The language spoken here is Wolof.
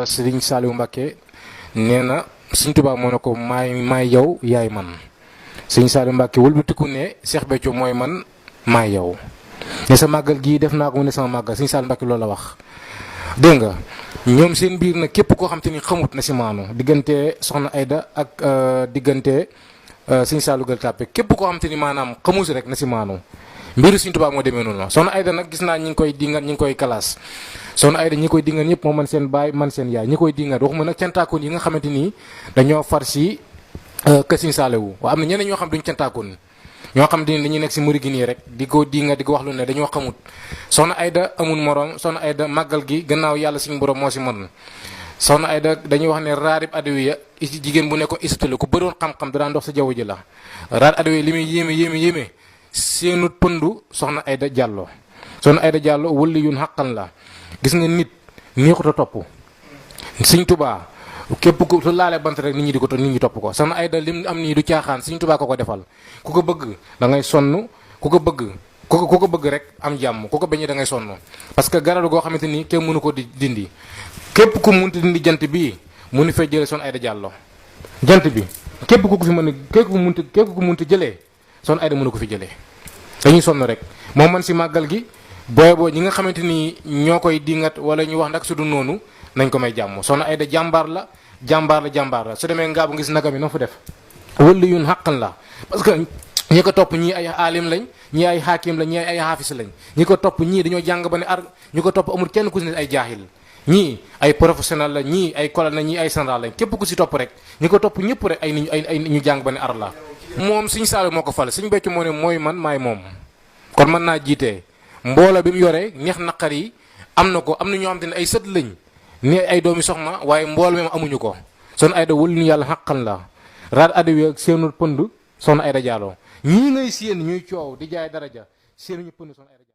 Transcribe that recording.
Serigne Saliou Mbacké nee na Serigne Touba moo ne ko maay yow yaay man Serigne Saliou Mbacké wëlbatiku ne Cheikh Béthio mooy man maay yow ne sa màggal gii def naa ko mu ne sama màggal Serigne Saliou Mbacké loolu la wax. dégg nga ñoom seen biir nag képp koo xam te ni xamut na si maanu diggante soxna Aida ak diggante Serigne Saliou Gueule Tapée képp koo xam te ni maanaam xamu si rek na si maanu mbiru Serigne Touba moo demee noonu soxna Aida nag gis naa ñi ngi koy dingat ñi ngi koy kalaas soxna Aida ñi koy dingat ñëpp moo man seen baay man seen yaay ñi koy dingat waxuma nag cantaakoon yi nga xamante ni dañoo far si kër Serigne Saliou waaw am na ñeneen ñoo xam duñ cantaakoon ñoo xam te ni dañuy nekk si muri gi nii rek di ko dingat di ko wax lu ne dañoo xamut soxna Aida amul morom soxna Aida màggal gi gannaaw yàlla suñu borom moo si mën soxna Aida dañuy wax ne raarib adawiya jigéen bu nekkoon isitali ku bëroon xam-xam da daan dox sa jaww ji la raar adawiya li muy yéeme seenut pëndu soxna Aida Diallo soxna Aida Diallo wëlli yun xàqan la gis nga nit neexut a topp Sëñ Tuubaa képp ku su laalee bant rek nit ñi topp ko soxna Aida lim am nii du caaxaan Sëñ Tuubaa ko defal ku ko bëgg da ngay sonn ku ko bëgg rek am jàmm ku ko bañee da ngay sonn parce que garab goo xamante ni kenn mënu ko di dindi képp ku munti dindi jant bii mënu fay jëlee soxna Aida Diallo jant bi képp ku fi mën a képp ku munti jëlee soxna Aida mënu ko fi jëlee dañuy sonn rek moom man si màggal gi boo ñi nga xamante ni ñoo koy dingat wala ñu wax nag su du noonu nañ ko may jàmm soxna Aida jàmbaar la su demee ngaabu ngis nagam yi noo fa def wëlli yun xàqan la parce que ñi ko topp ñii ay aalim lañ ñii ay xaakim lañ ñii ay xaafis lañ ñi ko topp ñii dañoo jàng ba ne ñi ko topp amul kenn ku si ne ay jaahil ñii ay professionnel la ñii ay colonel ñii ay général lañ képp ku si topp rek ñi ko topp ñëpp rek ay ñu jàng ba ne la moom Serigne Saliou moo ko fal Serigne Béthio moo ne mooy man maay moom kon mën naa jiitee mbooloo bi mu yoree neex naqar yi am na ko am na ñoo xam te ne ay sët lañ ne ay doomi soxna waaye mbooloo mi amuñu ko soxna Aida wël ñu yàlla xaqan la raad adawi ak seenu pënd soxna Aida Diallo ñii ngay séen ñuy coow di jaay daraja seenu ñu pënd soxna Aida